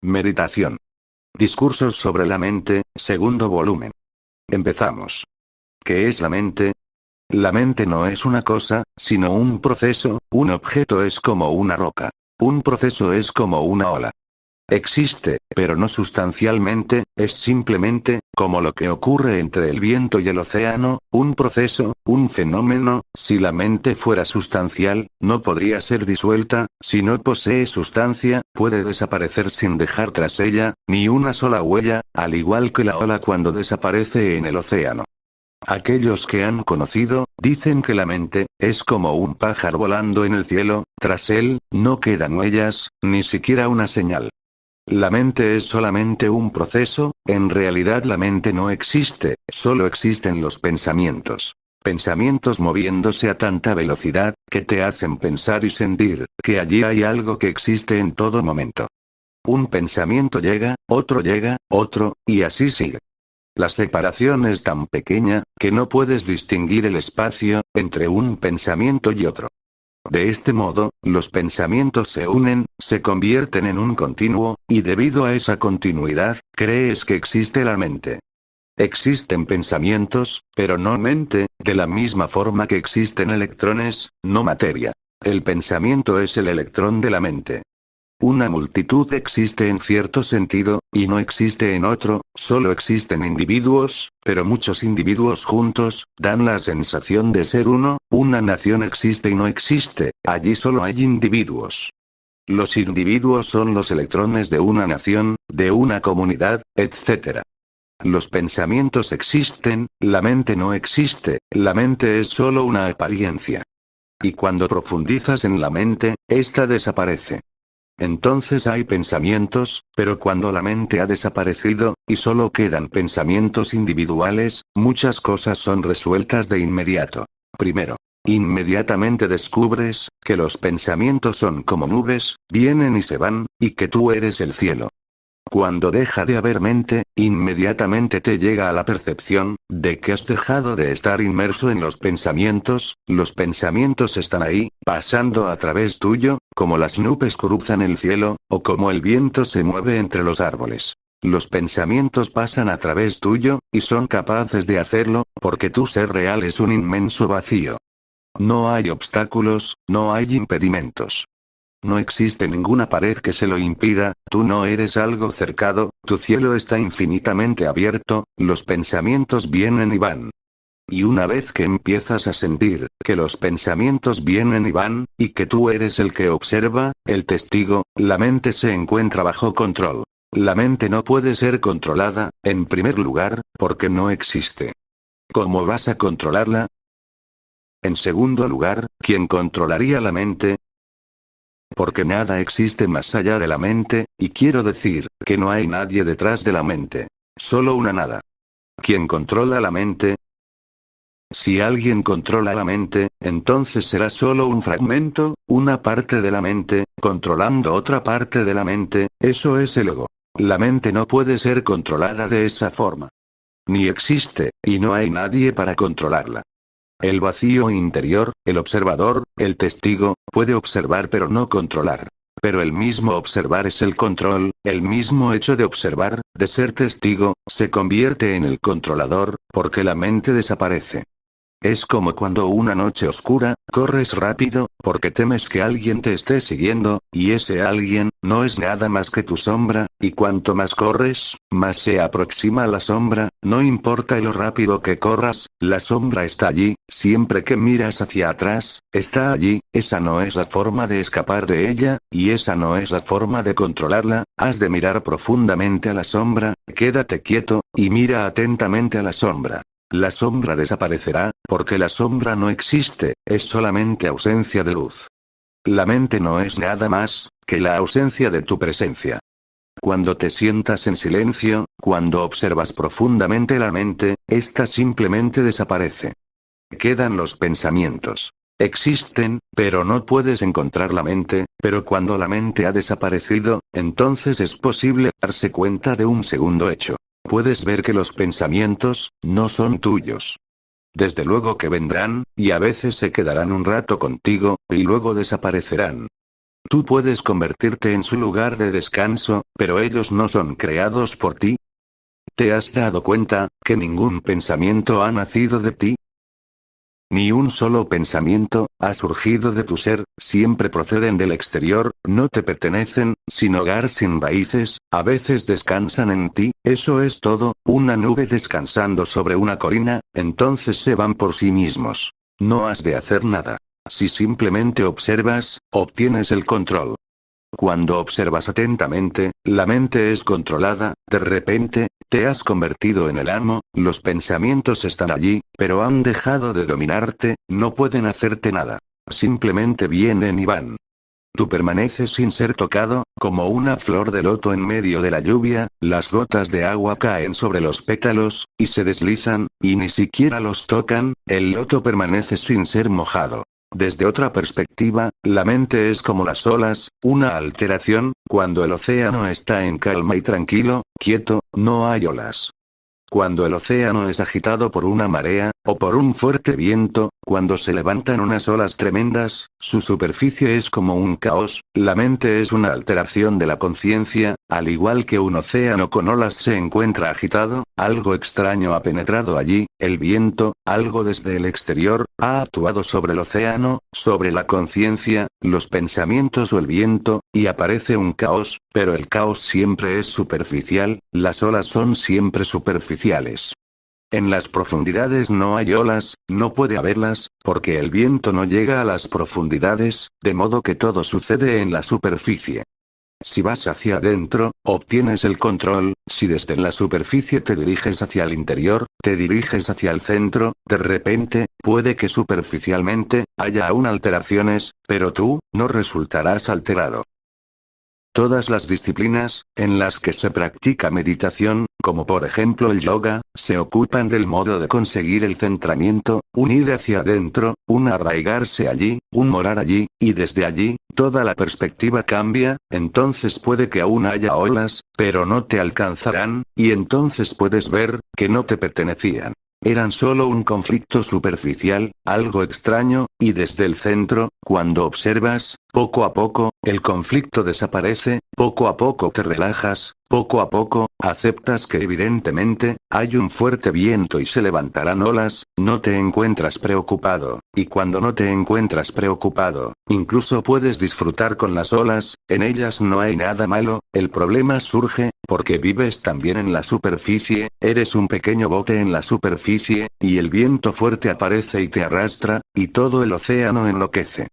Meditación. Discursos sobre la mente, segundo volumen. Empezamos. ¿Qué es la mente? La mente no es una cosa, sino un proceso. Un objeto es como una roca. Un proceso es como una ola. Existe, pero no sustancialmente, es simplemente, como lo que ocurre entre el viento y el océano, un proceso, un fenómeno. Si la mente fuera sustancial, no podría ser disuelta. Si no posee sustancia, puede desaparecer sin dejar tras ella ni una sola huella, al igual que la ola cuando desaparece en el océano. Aquellos que han conocido, dicen que la mente, es como un pájaro volando en el cielo. Tras él, no quedan huellas, ni siquiera una señal. La mente es solamente un proceso. En realidad la mente no existe, solo existen los pensamientos. Pensamientos moviéndose a tanta velocidad, que te hacen pensar y sentir, que allí hay algo que existe en todo momento. Un pensamiento llega, otro, y así sigue. La separación es tan pequeña, que no puedes distinguir el espacio, entre un pensamiento y otro. De este modo, los pensamientos se unen, se convierten en un continuo, y debido a esa continuidad, crees que existe la mente. Existen pensamientos, pero no mente, de la misma forma que existen electrones, no materia. El pensamiento es el electrón de la mente. Una multitud existe en cierto sentido, y no existe en otro. Solo existen individuos, pero muchos individuos juntos, dan la sensación de ser uno. Una nación existe y no existe, allí solo hay individuos. Los individuos son los electrones de una nación, de una comunidad, etc. Los pensamientos existen, la mente no existe, la mente es solo una apariencia. Y cuando profundizas en la mente, ésta desaparece. Entonces hay pensamientos, pero cuando la mente ha desaparecido, y solo quedan pensamientos individuales, muchas cosas son resueltas de inmediato. Primero, inmediatamente descubres, que los pensamientos son como nubes, vienen y se van, y que tú eres el cielo. Cuando deja de haber mente, inmediatamente te llega a la percepción, de que has dejado de estar inmerso en los pensamientos están ahí, pasando a través tuyo, como las nubes cruzan el cielo, o como el viento se mueve entre los árboles. Los pensamientos pasan a través tuyo, y son capaces de hacerlo, porque tu ser real es un inmenso vacío. No hay obstáculos, no hay impedimentos. No existe ninguna pared que se lo impida. Tú no eres algo cercado, tu cielo está infinitamente abierto, los pensamientos vienen y van. Y una vez que empiezas a sentir, que los pensamientos vienen y van, y que tú eres el que observa, el testigo, la mente se encuentra bajo control. La mente no puede ser controlada, en primer lugar, porque no existe. ¿Cómo vas a controlarla? En segundo lugar, ¿quién controlaría la mente? Porque nada existe más allá de la mente, y quiero decir, que no hay nadie detrás de la mente. Solo una nada. ¿Quién controla la mente? Si alguien controla la mente, entonces será solo un fragmento, una parte de la mente, controlando otra parte de la mente. Eso es el ego. La mente no puede ser controlada de esa forma. Ni existe, y no hay nadie para controlarla. El vacío interior, el observador, el testigo, puede observar pero no controlar. Pero el mismo observar es el control. El mismo hecho de observar, de ser testigo, se convierte en el controlador, porque la mente desaparece. Es como cuando una noche oscura, corres rápido, porque temes que alguien te esté siguiendo, y ese alguien, no es nada más que tu sombra, y cuanto más corres, más se aproxima a la sombra. No importa lo rápido que corras, la sombra está allí. Siempre que miras hacia atrás, está allí. Esa no es la forma de escapar de ella, y esa no es la forma de controlarla. Has de mirar profundamente a la sombra, quédate quieto, y mira atentamente a la sombra. La sombra desaparecerá, porque la sombra no existe, es solamente ausencia de luz. La mente no es nada más, que la ausencia de tu presencia. Cuando te sientas en silencio, cuando observas profundamente la mente, ésta simplemente desaparece. Quedan los pensamientos. Existen, pero no puedes encontrar la mente. Pero cuando la mente ha desaparecido, entonces es posible darse cuenta de un segundo hecho. Puedes ver que los pensamientos, no son tuyos. Desde luego que vendrán, y a veces se quedarán un rato contigo, y luego desaparecerán. Tú puedes convertirte en su lugar de descanso, pero ellos no son creados por ti. ¿Te has dado cuenta que ningún pensamiento ha nacido de ti? Ni un solo pensamiento ha surgido de tu ser, siempre proceden del exterior, no te pertenecen, sin hogar, sin raíces, a veces descansan en ti, eso es todo, una nube descansando sobre una colina, entonces se van por sí mismos. No has de hacer nada. Si simplemente observas, obtienes el control. Cuando observas atentamente, la mente es controlada, de repente, te has convertido en el amo, los pensamientos están allí, pero han dejado de dominarte, no pueden hacerte nada. Simplemente vienen y van. Tú permaneces sin ser tocado, como una flor de loto en medio de la lluvia, las gotas de agua caen sobre los pétalos, y se deslizan, y ni siquiera los tocan, el loto permanece sin ser mojado. Desde otra perspectiva, la mente es como las olas, una alteración, cuando el océano está en calma y tranquilo, quieto, no hay olas. Cuando el océano es agitado por una marea, o por un fuerte viento, cuando se levantan unas olas tremendas, su superficie es como un caos, la mente es una alteración de la conciencia, al igual que un océano con olas se encuentra agitado, algo extraño ha penetrado allí, el viento, algo desde el exterior, ha actuado sobre el océano, sobre la conciencia, los pensamientos o el viento, y aparece un caos, pero el caos siempre es superficial, las olas son siempre superficiales. En las profundidades no hay olas, no puede haberlas, porque el viento no llega a las profundidades, de modo que todo sucede en la superficie. Si vas hacia adentro, obtienes el control, si desde la superficie te diriges hacia el interior, te diriges hacia el centro, de repente, puede que superficialmente, haya aún alteraciones, pero tú, no resultarás alterado. Todas las disciplinas, en las que se practica meditación, como por ejemplo el yoga, se ocupan del modo de conseguir el centramiento, un ir hacia adentro, un arraigarse allí, un morar allí, y desde allí, toda la perspectiva cambia, entonces puede que aún haya olas, pero no te alcanzarán, y entonces puedes ver, que no te pertenecían. Eran solo un conflicto superficial, algo extraño, y desde el centro, cuando observas, poco a poco, el conflicto desaparece, poco a poco te relajas, poco a poco, aceptas que evidentemente, hay un fuerte viento y se levantarán olas, no te encuentras preocupado, y cuando no te encuentras preocupado, incluso puedes disfrutar con las olas, en ellas no hay nada malo, el problema surge, porque vives también en la superficie, eres un pequeño bote en la superficie, y el viento fuerte aparece y te arrastra, y todo el océano enloquece.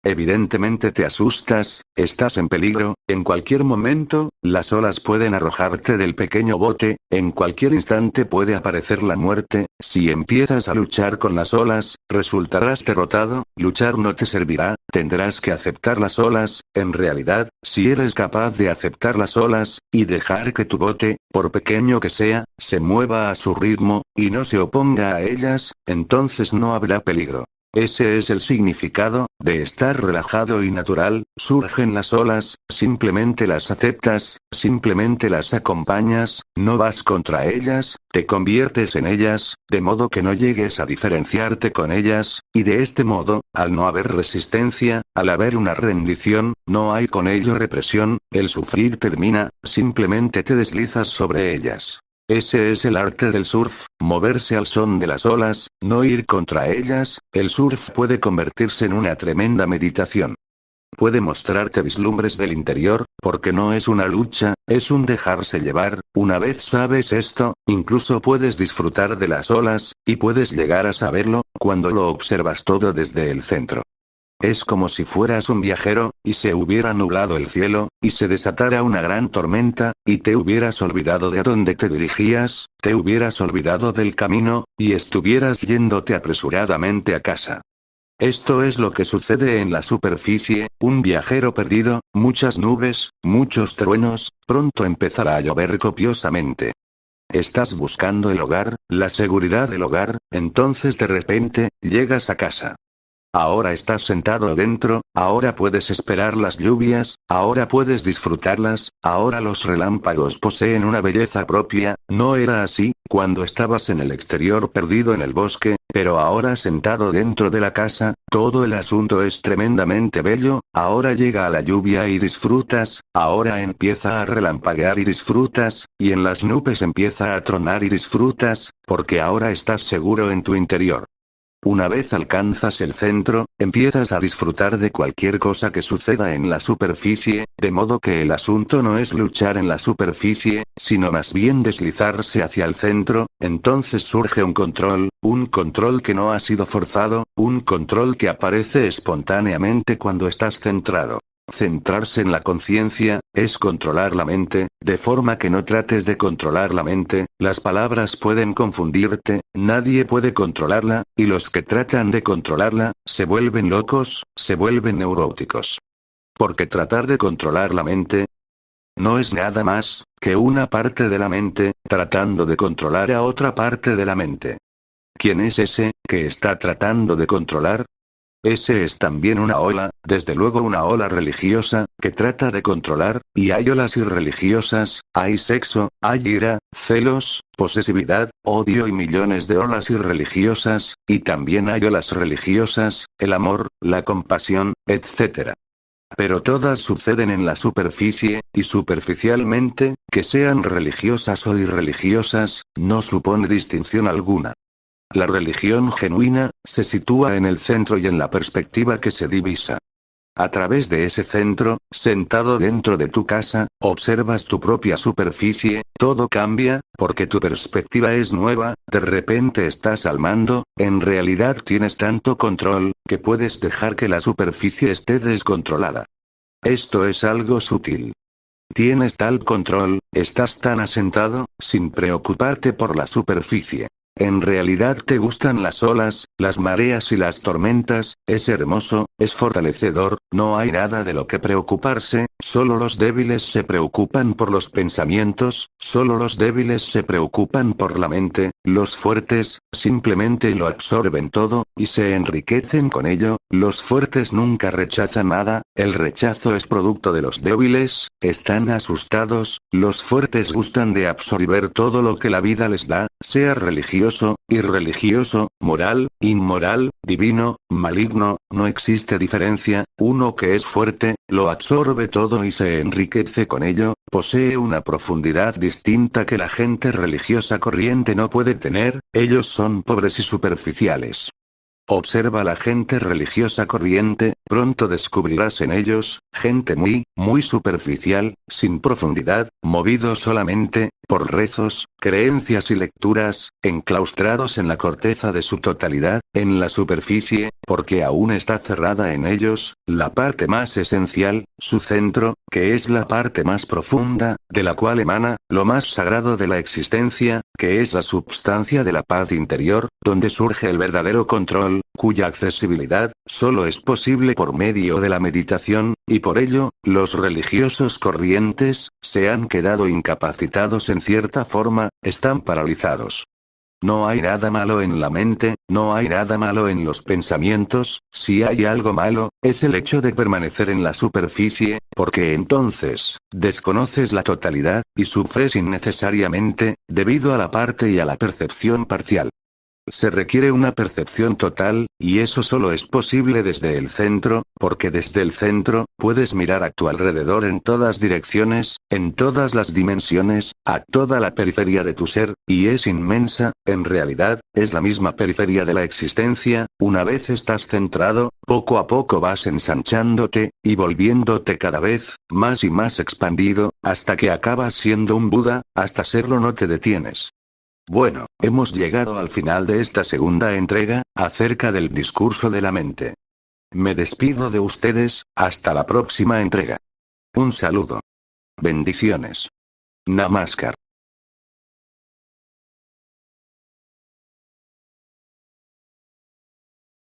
Evidentemente te asustas, estás en peligro, en cualquier momento, las olas pueden arrojarte del pequeño bote, en cualquier instante puede aparecer la muerte, si empiezas a luchar con las olas, resultarás derrotado, luchar no te servirá, tendrás que aceptar las olas, en realidad, si eres capaz de aceptar las olas, y dejar que tu bote, por pequeño que sea, se mueva a su ritmo, y no se oponga a ellas, entonces no habrá peligro. Ese es el significado, de estar relajado y natural, surgen las olas, simplemente las aceptas, simplemente las acompañas, no vas contra ellas, te conviertes en ellas, de modo que no llegues a diferenciarte con ellas, y de este modo, al no haber resistencia, al haber una rendición, no hay con ello represión, el sufrir termina, simplemente te deslizas sobre ellas. Ese es el arte del surf, moverse al son de las olas, no ir contra ellas, el surf puede convertirse en una tremenda meditación. Puede mostrarte vislumbres del interior, porque no es una lucha, es un dejarse llevar, una vez sabes esto, incluso puedes disfrutar de las olas, y puedes llegar a saberlo, cuando lo observas todo desde el centro. Es como si fueras un viajero, y se hubiera nublado el cielo, y se desatara una gran tormenta, y te hubieras olvidado de a dónde te dirigías, te hubieras olvidado del camino, y estuvieras yéndote apresuradamente a casa. Esto es lo que sucede en la superficie, un viajero perdido, muchas nubes, muchos truenos, pronto empezará a llover copiosamente. Estás buscando el hogar, la seguridad del hogar, entonces de repente, llegas a casa. Ahora estás sentado dentro, ahora puedes esperar las lluvias, ahora puedes disfrutarlas, ahora los relámpagos poseen una belleza propia, no era así, cuando estabas en el exterior perdido en el bosque, pero ahora sentado dentro de la casa, todo el asunto es tremendamente bello, ahora llega la lluvia y disfrutas, ahora empieza a relampaguear y disfrutas, y en las nubes empieza a tronar y disfrutas, porque ahora estás seguro en tu interior. Una vez alcanzas el centro, empiezas a disfrutar de cualquier cosa que suceda en la superficie, de modo que el asunto no es luchar en la superficie, sino más bien deslizarse hacia el centro, entonces surge un control que no ha sido forzado, un control que aparece espontáneamente cuando estás centrado. Centrarse en la conciencia, es controlar la mente, de forma que no trates de controlar la mente, las palabras pueden confundirte, nadie puede controlarla, y los que tratan de controlarla, se vuelven locos, se vuelven neuróticos. Porque tratar de controlar la mente no es nada más que una parte de la mente, tratando de controlar a otra parte de la mente. ¿Quién es ese, que está tratando de controlar? Ese es también una ola, desde luego una ola religiosa, que trata de controlar, y hay olas irreligiosas, hay sexo, hay ira, celos, posesividad, odio y millones de olas irreligiosas, y también hay olas religiosas, el amor, la compasión, etc. Pero todas suceden en la superficie, y superficialmente, que sean religiosas o irreligiosas, no supone distinción alguna. La religión genuina, se sitúa en el centro y en la perspectiva que se divisa. A través de ese centro, sentado dentro de tu casa, observas tu propia superficie, todo cambia, porque tu perspectiva es nueva, de repente estás al mando, en realidad tienes tanto control, que puedes dejar que la superficie esté descontrolada. Esto es algo sutil. Tienes tal control, estás tan asentado, sin preocuparte por la superficie. En realidad te gustan las olas, las mareas y las tormentas, es hermoso, es fortalecedor, no hay nada de lo que preocuparse, solo los débiles se preocupan por los pensamientos, solo los débiles se preocupan por la mente, los fuertes, simplemente lo absorben todo, y se enriquecen con ello, los fuertes nunca rechazan nada, el rechazo es producto de los débiles, están asustados, los fuertes gustan de absorber todo lo que la vida les da, sea religioso, irreligioso, moral, inmoral, divino, maligno, no existe diferencia, uno que es fuerte, lo absorbe todo y se enriquece con ello, posee una profundidad distinta que la gente religiosa corriente no puede tener, ellos son pobres y superficiales. Observa la gente religiosa corriente, pronto descubrirás en ellos, gente muy superficial, sin profundidad, movidos solamente, por rezos, creencias y lecturas, enclaustrados en la corteza de su totalidad, en la superficie, porque aún está cerrada en ellos, la parte más esencial, su centro, que es la parte más profunda, de la cual emana, lo más sagrado de la existencia, que es la substancia de la paz interior, donde surge el verdadero control, cuya accesibilidad, solo es posible por medio de la meditación, y por ello, los religiosos corrientes, se han quedado incapacitados en cierta forma, están paralizados. No hay nada malo en la mente, no hay nada malo en los pensamientos, si hay algo malo, es el hecho de permanecer en la superficie, porque entonces, desconoces la totalidad, y sufres innecesariamente, debido a la parte y a la percepción parcial. Se requiere una percepción total, y eso solo es posible desde el centro, porque desde el centro, puedes mirar a tu alrededor en todas direcciones, en todas las dimensiones, a toda la periferia de tu ser, y es inmensa, en realidad, es la misma periferia de la existencia, una vez estás centrado, poco a poco vas ensanchándote, y volviéndote cada vez, más y más expandido, hasta que acabas siendo un Buda, hasta serlo no te detienes. Bueno, hemos llegado al final de esta segunda entrega, acerca del discurso de la mente. Me despido de ustedes, hasta la próxima entrega. Un saludo. Bendiciones. Namaskar.